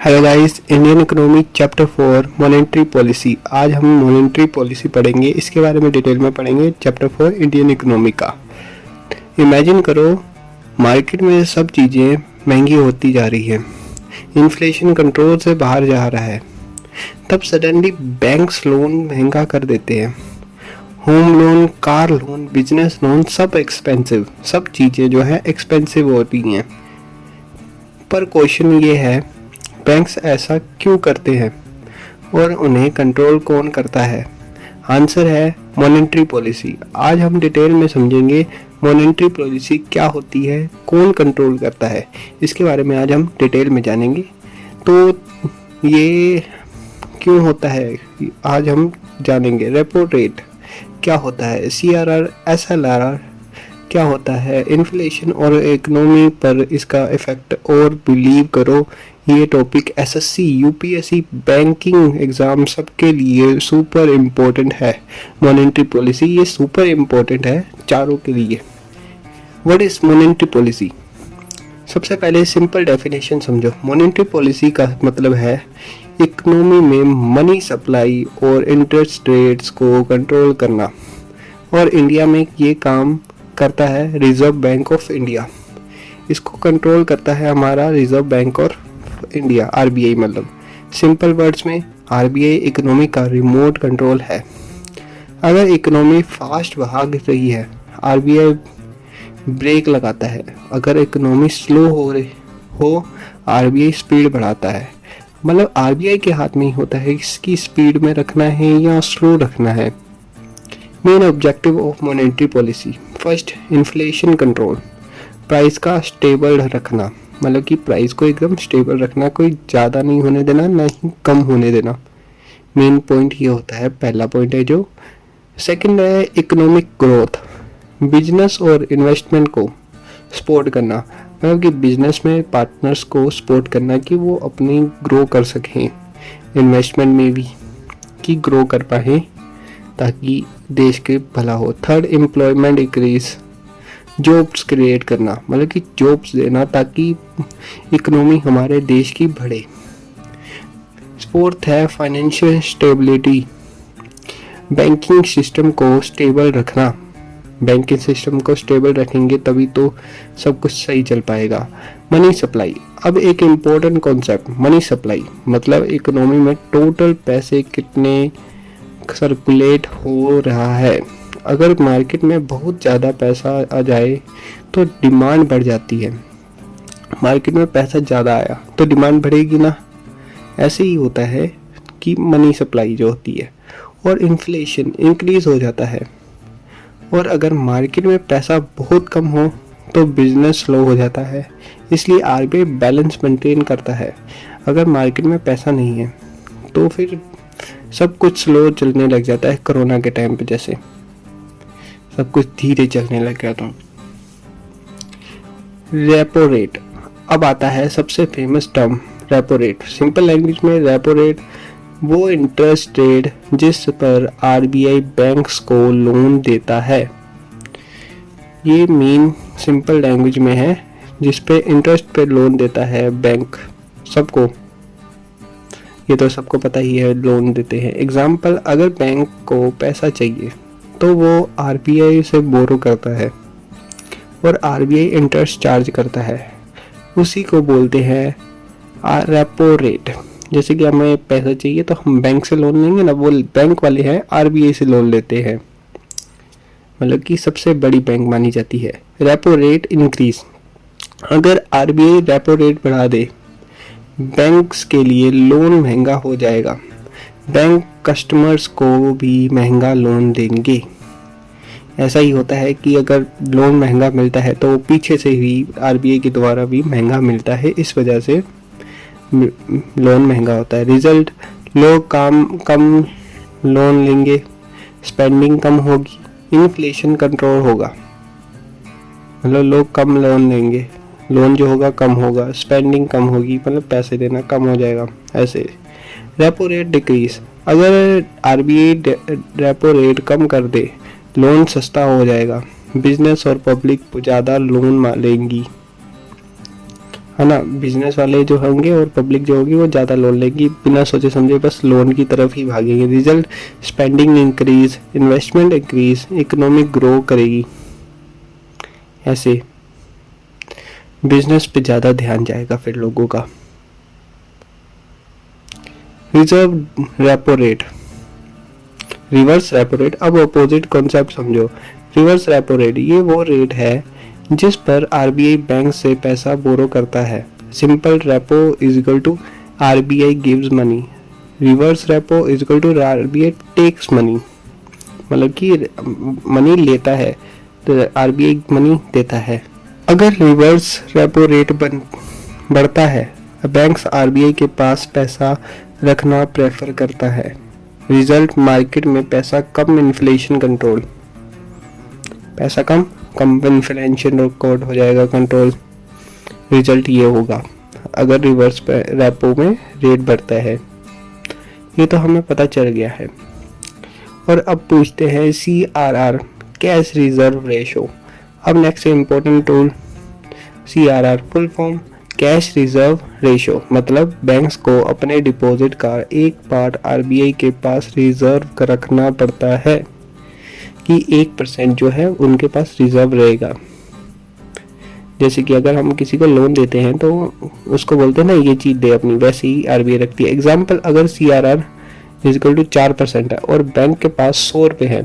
Hello guys, Indian economy chapter 4 monetary policy. आज हम monetary policy पढ़ेंगे। इसके बारे में डिटेल में पढ़ेंगे चैप्टर 4 इंडियन इकोनॉमी का। इमेजिन करो मार्केट में सब चीज़ें महंगी होती जा रही है, इन्फ्लेशन कंट्रोल से बाहर जा रहा है, तब सडनली बैंक्स लोन महंगा कर देते हैं। Home loan, car loan, business loan सब एक्सपेंसिव, सब चीज़ें जो है एक्सपेंसिव होती हैं। पर क्वेश्चन ये है, बैंक्स ऐसा क्यों करते हैं और उन्हें कंट्रोल कौन करता है? आंसर है मॉनेटरी पॉलिसी। आज हम डिटेल में समझेंगे मॉनेटरी पॉलिसी क्या होती है, कौन कंट्रोल करता है, इसके बारे में आज हम डिटेल में जानेंगे। तो ये क्यों होता है आज हम जानेंगे। रेपो रेट क्या होता है, CRR, SLR क्या होता है, इन्फ्लेशन और इकोनॉमी पर इसका इफेक्ट। और बिलीव करो ये topic SSC, UPSC, banking exam सबके लिए सुपर इम्पोर्टेंट है। मॉनेटरी पॉलिसी ये सुपर इम्पोर्टेंट है चारों के लिए। What is monetary policy? सबसे पहले सिंपल डेफिनेशन समझो। मॉनेटरी पॉलिसी का मतलब है इकोनॉमी में मनी सप्लाई और इंटरेस्ट रेट्स को कंट्रोल करना। और इंडिया में ये काम करता है रिजर्व बैंक ऑफ इंडिया। इसको कंट्रोल करता है हमारा रिजर्व बैंक और इंडिया, RBI। मतलब सिंपल वर्ड्स में RBI इकोनॉमी का रिमोट कंट्रोल है। अगर इकोनॉमी फास्ट भाग रही है, RBI ब्रेक लगाता है। अगर इकोनॉमी स्लो हो RBI स्पीड बढ़ाता है। मतलब RBI के हाथ में ही होता है इसकी स्पीड में रखना है या स्लो रखना है। Main objective of monetary policy, first inflation control, price का स्टेबल रखना। मतलब कि प्राइस को एकदम स्टेबल रखना, कोई ज़्यादा नहीं होने देना, ना ही कम होने देना। मेन पॉइंट ये होता है, पहला पॉइंट है जो। सेकंड है इकोनॉमिक ग्रोथ, बिजनेस और इन्वेस्टमेंट को सपोर्ट करना। मतलब कि बिजनेस में पार्टनर्स को सपोर्ट करना कि वो अपनी ग्रो कर सकें, इन्वेस्टमेंट में भी कि ग्रो कर पाए ताकि देश के भला हो। Third employment increase, jobs create करना, मतलब कि जॉब्स देना ताकि इकोनॉमी हमारे देश की बढ़े। फोर्थ है फाइनेंशियल स्टेबिलिटी, बैंकिंग सिस्टम को स्टेबल रखना। बैंकिंग सिस्टम को स्टेबल रखेंगे तभी तो सब कुछ सही चल पाएगा। मनी सप्लाई, अब एक इम्पोर्टेंट कॉन्सेप्ट, मनी सप्लाई मतलब इकोनॉमी में टोटल पैसे कितने सर्कुलेट हो रहा है। अगर मार्केट में बहुत ज़्यादा पैसा आ जाए तो डिमांड बढ़ जाती है। मार्केट में पैसा ज़्यादा आया तो डिमांड बढ़ेगी ना। ऐसे ही होता है कि मनी सप्लाई जो होती है, और इन्फ्लेशन इंक्रीज हो जाता है। और अगर मार्केट में पैसा बहुत कम हो तो बिजनेस स्लो हो जाता है। इसलिए RBI बैलेंस मेंटेन करता है। अगर मार्केट में पैसा नहीं है तो फिर सब कुछ स्लो चलने लग जाता है। कोरोना के टाइम पे जैसे सब कुछ धीरे चलने लग गया। तो रेपो रेट, अब आता है सबसे famous term repo rate. Simple language में रेपो रेट वो इंटरेस्ट रेट जिस पर RBI बैंक्स को लोन देता है। ये मेन सिंपल लैंग्वेज में है जिस पे इंटरेस्ट पे लोन देता है बैंक सबको। ये तो सबको पता ही है, लोन देते हैं। एग्जाम्पल, अगर बैंक को पैसा चाहिए तो वो RBI से बोरो करता है और RBI इंटरेस्ट चार्ज करता है। उसी को बोलते हैं रेपो रेट। जैसे कि हमें पैसा चाहिए तो हम बैंक से लोन लेंगे ना, वो बैंक वाले हैं RBI से लोन लेते हैं। मतलब कि सबसे बड़ी बैंक मानी जाती है। रेपो रेट इंक्रीज, अगर RBI रेपो रेट बढ़ा दे बैंक्स के लिए लोन महंगा हो जाएगा। बैंक कस्टमर्स को भी महंगा लोन देंगे। ऐसा ही होता है कि अगर लोन महंगा मिलता है तो पीछे से ही RBI के द्वारा भी महंगा मिलता है। इस वजह से लोन महंगा होता है। रिजल्ट, लोग कम लोन लेंगे, स्पेंडिंग कम होगी, इन्फ्लेशन कंट्रोल होगा। मतलब लोग कम लोन लेंगे, लोन जो होगा कम होगा, स्पेंडिंग कम होगी, मतलब पैसे देना कम हो जाएगा। ऐसे रेपो रेट डिक्रीज, अगर RBI रेपो रेट कम कर दे लोन सस्ता हो जाएगा, बिजनेस और पब्लिक ज़्यादा लोन लेंगी। है ना। बिजनेस वाले जो होंगे और पब्लिक जो होगी वो ज़्यादा लोन लेगी, बिना सोचे समझे बस लोन की तरफ ही भागेंगे। Result spending increase, investment increase, economic grow करेगी। ऐसे बिजनेस पे ज़्यादा ध्यान जाएगा फिर लोगों का। Reserve repo rate, reverse repo rate. अब अपोजिट कॉन्सेप्ट समझो। रिवर्स रेपो रेट ये वो रेट है जिस पर आरबीआई बैंक से पैसा बोरो करता है। Simple repo is equal to RBI gives money, reverse repo is equal to RBI takes money. मतलब कि मनी लेता है तो आरबीआई मनी देता है। अगर रिवर्स रेपो रेट बढ़ता है, बैंक्स आरबीआई के पास पैसा रखना प्रेफर करता है। रिजल्ट मार्केट में पैसा कम, इन्फ्लेशन कंट्रोल। पैसा कम इन्फ्लेशन रिकॉर्ड हो जाएगा कंट्रोल। रिजल्ट ये होगा अगर रिवर्स रेपो में रेट बढ़ता है। ये तो हमें पता चल गया है। और अब पूछते हैं CRR, कैश रिजर्व रेशो। अब next important tool CRR full form cash reserve ratio, मतलब बैंक्स को अपने डिपॉजिट का एक पार्ट आरबीआई के पास रिजर्व रखना पड़ता है कि 1% जो है उनके पास रिजर्व रहेगा। जैसे कि अगर हम किसी को लोन देते हैं तो उसको बोलते हैं ना ये चीज़ दे अपनी, वैसे ही आरबीआई रखती है। एग्जाम्पल, अगर CRR इजिकल टू 4% है और बैंक के पास 100 रुपये है,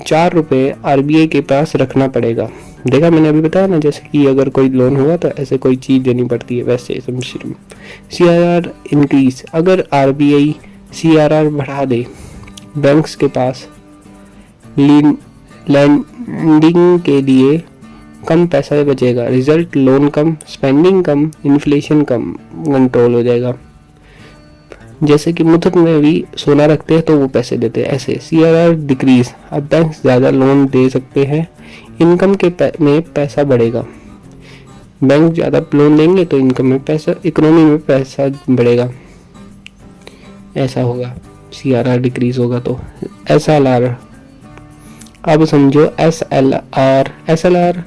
4 रुपये आरबीआई के पास रखना पड़ेगा। देखा मैंने अभी बताया ना, जैसे कि अगर कोई लोन हुआ तो ऐसे कोई चीज़ देनी पड़ती है, वैसे CRR इंक्रीज, अगर आरबीआई CRR बढ़ा दे, बैंक्स के पास लैंडिंग के लिए कम पैसा बचेगा। रिजल्ट लोन कम, स्पेंडिंग कम, इन्फ्लेशन कम कंट्रोल हो जाएगा। जैसे कि मुथूट में भी सोना रखते हैं तो वो पैसे देते हैं, ऐसे CRR डिक्रीज, अब बैंक ज़्यादा लोन दे सकते हैं, इनकम में पैसा बढ़ेगा। बैंक ज़्यादा लोन देंगे तो इनकम में पैसा, इकोनॉमी में पैसा बढ़ेगा। ऐसा होगा, CRR डिक्रीज होगा तो। SLR, अब समझो SLR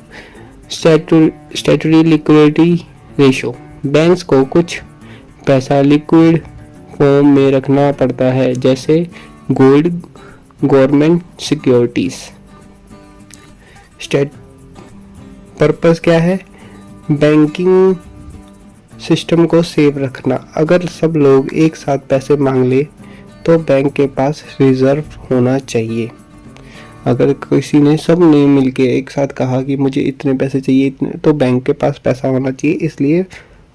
statutory liquidity ratio. Banks को कुछ पैसा लिक्विड फॉर्म में रखना पड़ता है, जैसे गोल्ड, गवर्नमेंट सिक्योरिटीज। पर्पस क्या है? बैंकिंग सिस्टम को सेव रखना। अगर सब लोग एक साथ पैसे मांग ले तो बैंक के पास रिजर्व होना चाहिए। अगर किसी ने, सब ने मिलके एक साथ कहा कि मुझे इतने पैसे चाहिए इतने, तो बैंक के पास पैसा होना चाहिए, इसलिए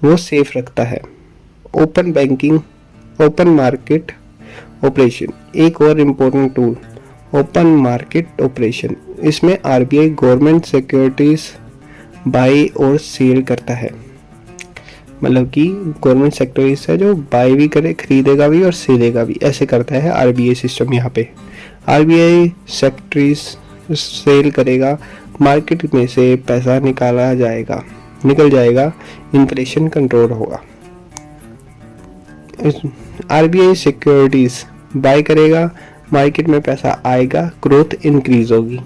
वो सेफ रखता है। Open banking, open market operation, एक और important tool open market operation. इसमें आरबीआई गवर्नमेंट सिक्योरिटीज बाई और सेल करता है। मतलब कि गवर्नमेंट सिक्योरिटीज है जो बाई भी करे, खरीदेगा भी और सेलेगा भी, ऐसे करता है आरबीआई सिस्टम। यहाँ पे आरबीआई सिक्योरिटीज सेल करेगा, मार्केट में से पैसा निकल जाएगा, इन्फ्लेशन कंट्रोल होगा। आरबीआई सिक्योरिटीज बाय करेगा, मार्केट में पैसा आएगा, ग्रोथ इंक्रीज होगी।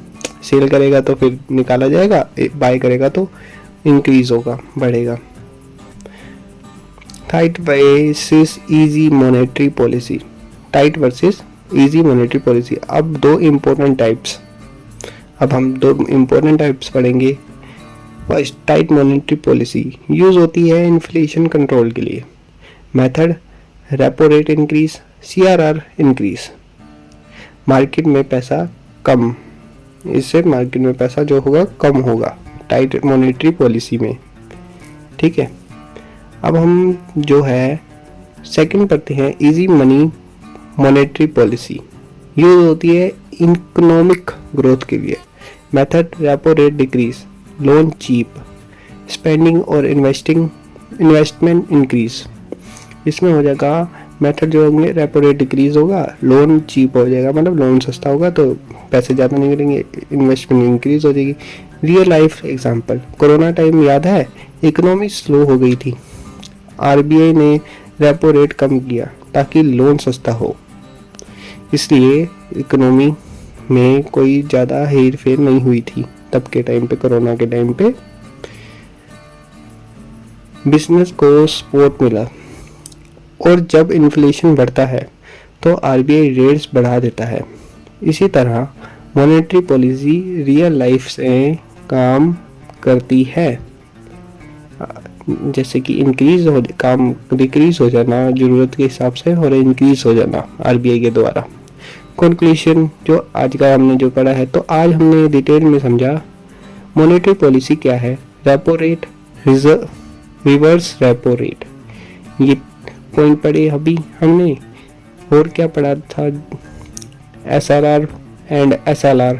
सेल करेगा तो फिर निकाला जाएगा, बाय करेगा तो इंक्रीज होगा, बढ़ेगा। Tight versus easy monetary policy, tight versus easy monetary policy. अब हम दो इम्पोर्टेंट टाइप्स पढ़ेंगे। First, tight monetary policy use होती है इन्फ्लेशन कंट्रोल के लिए। Method, repo rate increase, CRR increase. Market में पैसा कम, इससे मार्केट में पैसा जो होगा कम होगा टाइट मॉनेटरी पॉलिसी में। ठीक है, अब हम जो है सेकंड पढ़ते हैं, easy money monetary policy use होती है इकोनॉमिक ग्रोथ के लिए। Method, repo rate decrease, loan cheap, spending और इन्वेस्टमेंट इंक्रीज। इसमें हो जाएगा मेथड जो होंगे, रेपो रेट डिक्रीज होगा, लोन चीप हो जाएगा, मतलब लोन सस्ता होगा तो पैसे ज़्यादा नहीं मिलेंगे, इन्वेस्टमेंट इंक्रीज हो जाएगी। Real life example, corona time याद है, इकोनॉमी स्लो हो गई थी, आरबीआई ने रेपो रेट कम किया ताकि लोन सस्ता हो, इसलिए इकोनॉमी में कोई ज़्यादा हेर फेर नहीं हुई थी तब के टाइम पे, कोरोना के टाइम पे। बिजनेस को सपोर्ट मिला। और जब इन्फ्लेशन बढ़ता है तो आरबीआई रेट्स बढ़ा देता है। इसी तरह मॉनेटरी पॉलिसी रियल लाइफ से काम करती है, जैसे कि डिक्रीज हो जाना ज़रूरत के हिसाब से और इंक्रीज हो जाना आरबीआई के द्वारा। कंक्लूजन जो आज का हमने जो पढ़ा है, तो आज हमने डिटेल में समझा मॉनेटरी पॉलिसी क्या है, repo rate, reverse repo rate, ये पॉइंट पढ़े अभी हमने। और क्या पढ़ा था, SRR and SLR,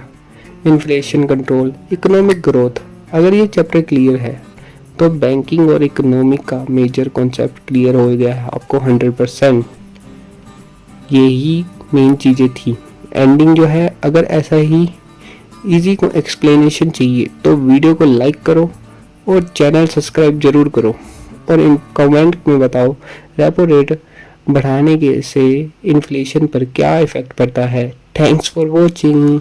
inflation control, economic growth. अगर ये चैप्टर क्लियर है तो बैंकिंग और इकोनॉमिक का मेजर कॉन्सेप्ट क्लियर हो गया है आपको 100%। यही मेन चीज़ें थी। एंडिंग जो है, अगर ऐसा ही इजी को एक्सप्लेनेशन चाहिए तो वीडियो को लाइक करो और चैनल सब्सक्राइब जरूर करो। और इन कमेंट में बताओ रेपो रेट बढ़ाने के से इन्फ्लेशन पर क्या इफेक्ट पड़ता है। Thanks for watching.